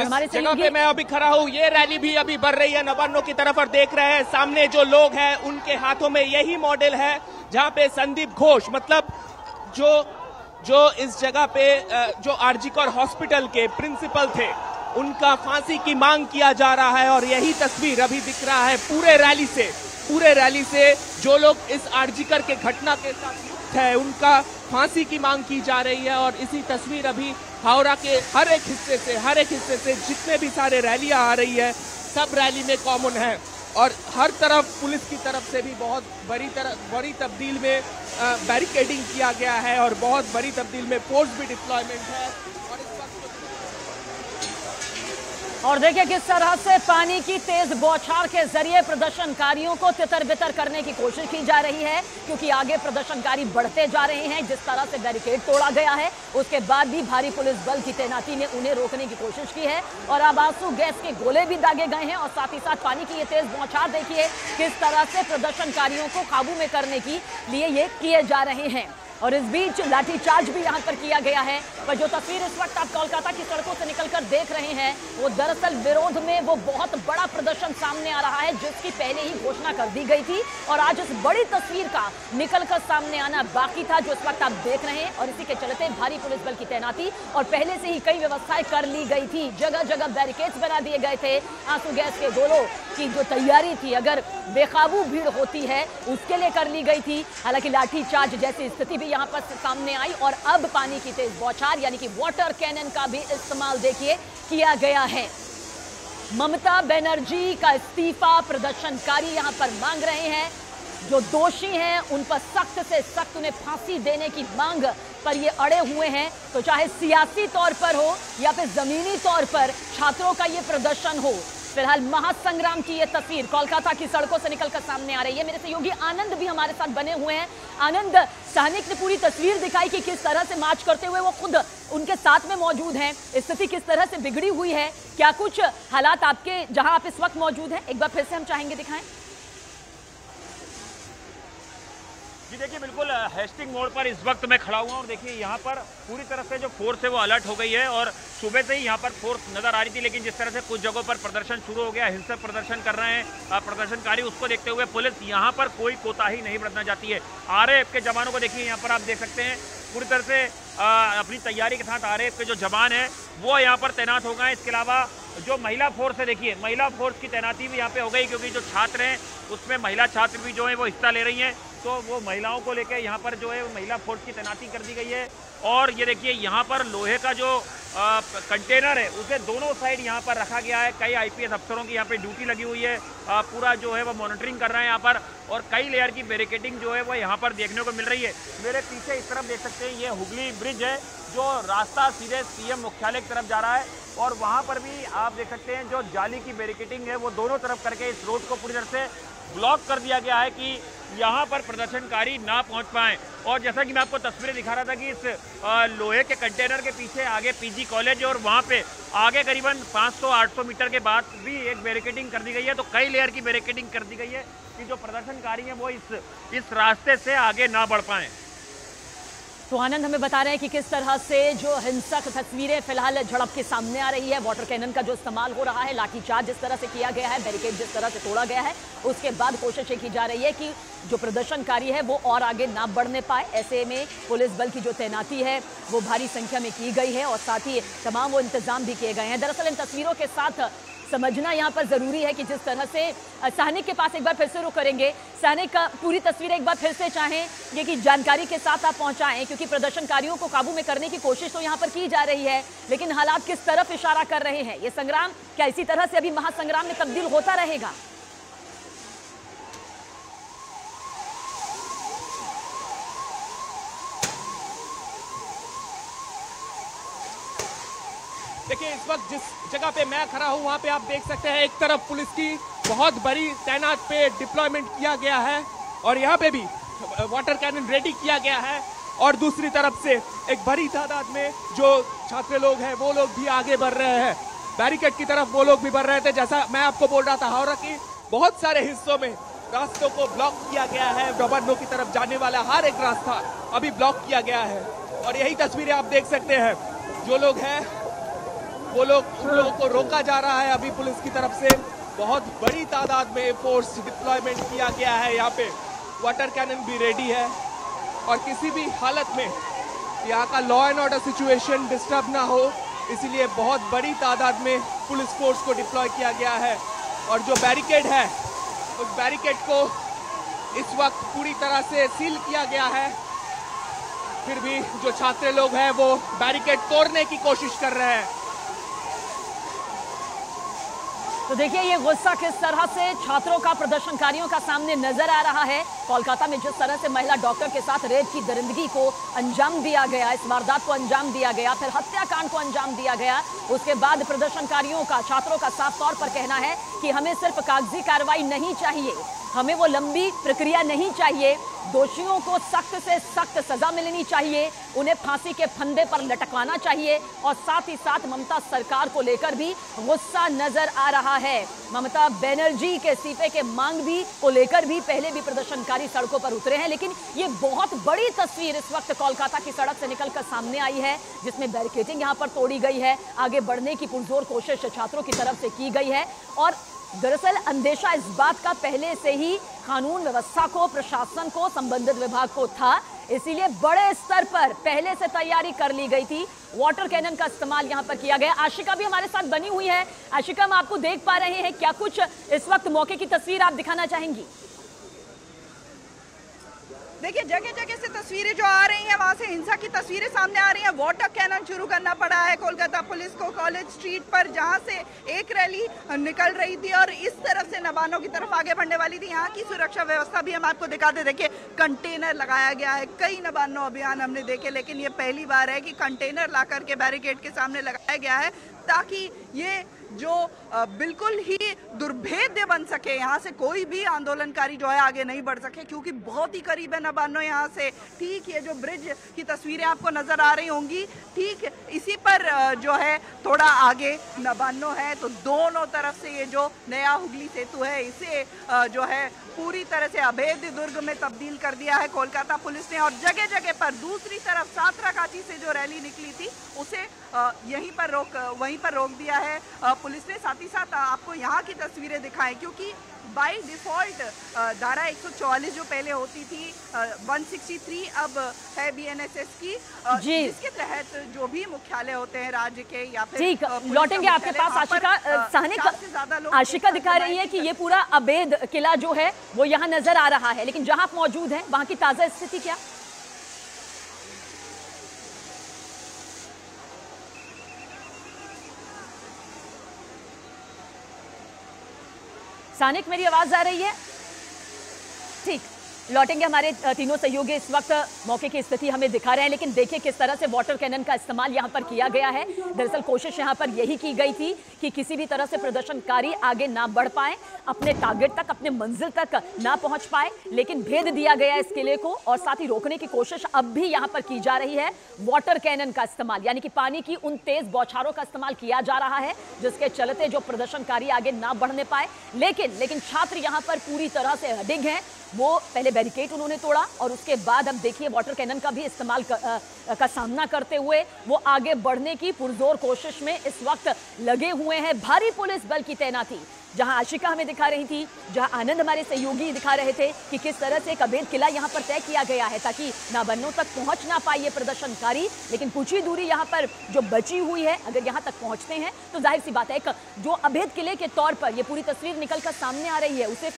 जिस जगह पे मैं अभी खड़ा हूँ ये रैली भी अभी बढ़ रही है नवान्नों की तरफ और देख रहे हैं सामने जो लोग हैं उनके हाथों में यही मॉडल है जहाँ पे संदीप घोष मतलब जो इस जगह पे जो आरजीकर हॉस्पिटल के प्रिंसिपल थे उनका फांसी की मांग किया जा रहा है और यही तस्वीर अभी दिख रहा है पूरे रैली से जो लोग इस आरजीकर के घटना के साथ है उनका फांसी की मांग की जा रही है और इसी तस्वीर अभी हावड़ा के हर एक हिस्से से जितने भी सारे रैलियां आ रही है सब रैली में कॉमन है और हर तरफ पुलिस की तरफ से भी बहुत बड़ी तब्दील में बैरिकेडिंग किया गया है और बहुत बड़ी तब्दील में फोर्स भी डिप्लॉयमेंट है और देखिए किस तरह से पानी की तेज बौछार के जरिए प्रदर्शनकारियों को तितर-बितर करने की कोशिश की जा रही है क्योंकि आगे प्रदर्शनकारी बढ़ते जा रहे हैं। जिस तरह से बैरिकेड तोड़ा गया है उसके बाद भी भारी पुलिस बल की तैनाती ने उन्हें रोकने की कोशिश की है और अब आंसू गैस के गोले भी दागे गए हैं और साथ ही साथ पानी की ये तेज बौछार देखिए किस तरह से प्रदर्शनकारियों को काबू में करने के लिए ये किए जा रहे हैं और इस बीच लाठीचार्ज भी यहां पर किया गया है। पर जो तस्वीर इस वक्त आप कोलकाता की सड़कों से निकलकर देख रहे हैं वो दरअसल विरोध में वो बहुत बड़ा प्रदर्शन सामने आ रहा है जिसकी पहले ही घोषणा कर दी गई थी और आज इस बड़ी तस्वीर का निकलकर सामने आना बाकी था जो इस वक्त आप देख रहे हैं और इसी के चलते भारी पुलिस बल की तैनाती और पहले से ही कई व्यवस्थाएं कर ली गई थी। जगह जगह बैरिकेड्स बना दिए गए थे। आंसू गैस के गोलों की जो तैयारी थी अगर बेकाबू भीड़ होती है उसके लिए कर ली गई थी। हालांकि लाठीचार्ज जैसी स्थिति भी यहाँ पर सामने आई और अब पानी की तेज बौछार यानी कि वाटर कैनन का भी इस्तेमाल देखिए किया गया है। ममता बनर्जी का इस्तीफा प्रदर्शनकारी यहाँ पर मांग रहे हैं। जो दोषी हैं उन पर सख्त से सख्त उन्हें फांसी देने की मांग पर ये अड़े हुए हैं। तो चाहे सियासी तौर पर हो या फिर जमीनी तौर पर छात्रों का ये प्रदर्शन हो। फिलहाल महासंग्राम की ये तस्वीर कोलकाता की सड़कों से निकलकर सामने आ रही है। मेरे सहयोगी आनंद भी हमारे साथ बने हुए हैं। आनंद, सैनिक ने पूरी तस्वीर दिखाई कि किस तरह से मार्च करते हुए वो खुद उनके साथ में मौजूद हैं। स्थिति किस तरह से बिगड़ी हुई है, क्या कुछ हालात आपके जहां आप इस वक्त मौजूद हैं, एक बार फिर से हम चाहेंगे दिखाएं। जी देखिए बिल्कुल हेस्टिंग मोड़ पर इस वक्त मैं खड़ा हुआ और देखिए यहाँ पर पूरी तरह से जो फोर्स है वो अलर्ट हो गई है और सुबह से ही यहाँ पर फोर्स नजर आ रही थी लेकिन जिस तरह से कुछ जगहों पर प्रदर्शन शुरू हो गया, हिंसक प्रदर्शन कर रहे हैं प्रदर्शनकारी, उसको देखते हुए पुलिस यहाँ पर कोई कोताही नहीं बरतना चाहती है। आरएएफ के जवानों को देखिए यहाँ पर आप देख सकते हैं पूरी तरह से अपनी तैयारी के साथ आरएएफ के जो जवान हैं वो यहाँ पर तैनात हो गए। इसके अलावा जो महिला फोर्स है देखिए महिला फोर्स की तैनाती भी यहाँ पे हो गई क्योंकि जो छात्र हैं उसमें महिला छात्र भी जो है वो हिस्सा ले रही हैं तो वो महिलाओं को लेकर यहाँ पर जो है महिला फोर्स की तैनाती कर दी गई है। और ये देखिए यहाँ पर लोहे का जो कंटेनर है उसे दोनों साइड यहाँ पर रखा गया है। कई आईपीएस अफसरों की यहाँ पे ड्यूटी लगी हुई है, पूरा जो है वो मॉनिटरिंग कर रहे हैं यहाँ पर और कई लेयर की बैरिकेडिंग जो है वो यहाँ पर देखने को मिल रही है। मेरे पीछे इस तरफ देख सकते हैं ये हुगली ब्रिज है जो रास्ता सीधे सीएम मुख्यालय की तरफ जा रहा है और वहाँ पर भी आप देख सकते हैं जो जाली की बैरिकेडिंग है वो दोनों तरफ करके इस रोड को पूरी तरह से ब्लॉक कर दिया गया है कि यहाँ पर प्रदर्शनकारी ना पहुँच पाएँ। और जैसा कि मैं आपको तस्वीरें दिखा रहा था कि इस लोहे के कंटेनर के पीछे आगे पीजी कॉलेज है और वहाँ पे आगे करीबन 500-800 मीटर के बाद भी एक बैरिकेडिंग कर दी गई है। तो कई लेयर की बैरिकेडिंग कर दी गई है कि जो प्रदर्शनकारी हैं वो इस रास्ते से आगे ना बढ़ पाएँ। तो आनंद हमें बता रहे हैं कि किस तरह से जो हिंसक तस्वीरें फिलहाल झड़प के सामने आ रही है, वाटर कैनन का जो इस्तेमाल हो रहा है, लाठीचार्ज जिस तरह से किया गया है, बैरिकेड जिस तरह से तोड़ा गया है, उसके बाद कोशिश ये की जा रही है कि जो प्रदर्शनकारी है वो और आगे ना बढ़ने पाए। ऐसे में पुलिस बल की जो तैनाती है वो भारी संख्या में की गई है और साथ ही तमाम वो इंतजाम भी किए गए हैं। दरअसल इन तस्वीरों के साथ समझना यहाँ पर जरूरी है कि जिस तरह से सैनिक के पास एक बार फिर से रुक करेंगे, सैनिक का पूरी तस्वीर एक बार फिर से चाहें ये कि जानकारी के साथ आप पहुंचाएं क्योंकि प्रदर्शनकारियों को काबू में करने की कोशिश तो यहाँ पर की जा रही है लेकिन हालात किस तरफ इशारा कर रहे हैं। ये संग्राम क्या इसी तरह से अभी महासंग्राम में तब्दील होता रहेगा? देखिए इस वक्त जिस जगह पे मैं खड़ा हूँ वहाँ पे आप देख सकते हैं एक तरफ पुलिस की बहुत बड़ी तैनात पे डिप्लॉयमेंट किया गया है और यहाँ पे भी वाटर कैनन रेडी किया गया है और दूसरी तरफ से एक बड़ी तादाद में जो छात्र लोग हैं वो लोग भी आगे बढ़ रहे हैं। बैरिकेड की तरफ वो लोग भी बढ़ रहे थे। जैसा मैं आपको बोल रहा था हावड़ा की बहुत सारे हिस्सों में रास्तों को ब्लॉक किया गया है। नवान्नों की तरफ जाने वाला हर एक रास्ता अभी ब्लॉक किया गया है और यही तस्वीरें आप देख सकते हैं। जो लोग हैं वो लोग उन लोगों को रोका जा रहा है। अभी पुलिस की तरफ से बहुत बड़ी तादाद में फोर्स डिप्लॉयमेंट किया गया है। यहाँ पे वाटर कैनन भी रेडी है और किसी भी हालत में यहाँ का law and order situation disturb ना हो, इसीलिए बहुत बड़ी तादाद में पुलिस फोर्स को डिप्लॉय किया गया है। और जो बैरिकेड है उस बैरिकेड को इस वक्त पूरी तरह से सील किया गया है। फिर भी जो छात्र लोग हैं वो बैरिकेड तोड़ने की कोशिश कर रहे हैं। तो देखिए ये गुस्सा किस तरह से छात्रों का, प्रदर्शनकारियों का सामने नजर आ रहा है। कोलकाता में जिस तरह से महिला डॉक्टर के साथ रेप की दरिंदगी को अंजाम दिया गया, इस वारदात को अंजाम दिया गया, फिर हत्याकांड को अंजाम दिया गया, उसके बाद प्रदर्शनकारियों का, छात्रों का साफ तौर पर कहना है कि हमें सिर्फ कागजी कार्रवाई नहीं चाहिए, हमें वो लंबी प्रक्रिया नहीं चाहिए, दोषियों को सख्त से सख्त सजा मिलनी चाहिए, उन्हें फांसी के फंदे पर लटकवाना चाहिए। और साथ ही साथ ममता सरकार को लेकर भी गुस्सा नजर आ रहा है। ममता बनर्जी के इस्तीफे के मांग भी को लेकर भी पहले भी प्रदर्शनकारी सड़कों पर उतरे हैं। लेकिन ये बहुत बड़ी तस्वीर इस वक्त कोलकाता की सड़क से निकलकर सामने आई है, जिसमें बैरिकेडिंग यहाँ पर तोड़ी गई है, आगे बढ़ने की पुरजोर कोशिश छात्रों की तरफ से की गई है। और दरअसल अंदेशा इस बात का पहले से ही कानून व्यवस्था को, प्रशासन को, संबंधित विभाग को था, इसीलिए बड़े स्तर पर पहले से तैयारी कर ली गई थी। वाटर कैनन का इस्तेमाल यहां पर किया गया। आशिका भी हमारे साथ बनी हुई है। आशिका, हम आपको देख पा रहे हैं, क्या कुछ इस वक्त मौके की तस्वीर आप दिखाना चाहेंगी? देखिए जगह जगह से तस्वीरें जो आ रही हैं, वहाँ से हिंसा की तस्वीरें सामने आ रही हैं। वाटर कैनन शुरू करना पड़ा है कोलकाता पुलिस को कॉलेज स्ट्रीट पर, जहाँ से एक रैली निकल रही थी और इस तरफ से नबानो की तरफ आगे बढ़ने वाली थी। यहाँ की सुरक्षा व्यवस्था भी हम आपको दिखा दे। देखिए कंटेनर लगाया गया है, कई नबानो अभियान हमने देखे, लेकिन ये पहली बार है कि कंटेनर ला करके बैरिकेड के सामने लगाया गया है, ताकि ये जो बिल्कुल ही दुर्भेद्य बन सके, यहाँ से कोई भी आंदोलनकारी जो है आगे नहीं बढ़ सके, क्योंकि बहुत ही करीब है नबानो यहाँ से। ठीक ये जो ब्रिज की तस्वीरें आपको नजर आ रही होंगी, ठीक इसी पर जो है थोड़ा आगे नबानो है। तो दोनों तरफ से ये जो नया हुगली सेतु है, इसे जो है पूरी तरह से अवैध दुर्ग में तब्दील कर दिया है कोलकाता पुलिस ने। और जगह जगह पर दूसरी तरफ सातरागाछी से जो रैली निकली थी उसे वहीं पर रोक दिया है पुलिस ने। साथ ही साथ आपको यहाँ की तस्वीरें दिखाएं, क्योंकि बाय डिफॉल्ट धारा 144 जो पहले होती थी 163 अब है बीएनएसएस की, जिसके तहत जो भी मुख्यालय होते हैं राज्य के या फिर ठीक लौटेंगे आपके पास। आशिका साहनी आशिका दिखा रही है कि ये पूरा अवैध किला जो है वो यहाँ नजर आ रहा है, लेकिन जहां आप मौजूद हैं वहां की ताजा स्थिति क्या? सानिक, मेरी आवाज आ रही है? ठीक, लौटेंगे। हमारे तीनों सहयोगी इस वक्त मौके की स्थिति हमें दिखा रहे हैं, लेकिन देखिए किस तरह से वाटर कैनन का इस्तेमाल यहां पर किया गया है। दरअसल कोशिश यहां पर यही की गई थी कि किसी भी तरह से प्रदर्शनकारी आगे ना बढ़ पाए, अपने टारगेट तक, अपने मंजिल तक ना पहुंच पाए, लेकिन भेद दिया गया इस किले को। और साथ ही रोकने की कोशिश अब भी यहां पर की जा रही है। वाटर कैनन का इस्तेमाल, यानी कि पानी की उन तेज बौछारों का इस्तेमाल किया जा रहा है, जिसके चलते जो प्रदर्शनकारी आगे ना बढ़ने पाए। लेकिन छात्र यहां पर पूरी तरह से अडिग हैं। वो पहले बैरिकेड उन्होंने तोड़ा और उसके बाद अब देखिए वाटर कैनन का भी इस्तेमाल का सामना करते हुए वो आगे बढ़ने की पुरजोर कोशिश में इस वक्त लगे हुए हैं। भारी पुलिस बल की तैनाती, जहां आशिका हमें दिखा रही थी, जहां आनंद हमारे सहयोगी दिखा रहे थे कि किस तरह से एक अवैध किला यहां पर तय किया गया है, ताकि नाबन्नों तक पहुंच ना पाए ये प्रदर्शनकारी। लेकिन कुछ ही दूरी यहां पर जो बची हुई है, अगर यहां तक पहुंचते हैं तो जाहिर सी बात है, एक जो अवैध किले के तौर पर ये पूरी तस्वीर निकलकर सामने आ रही है, उसे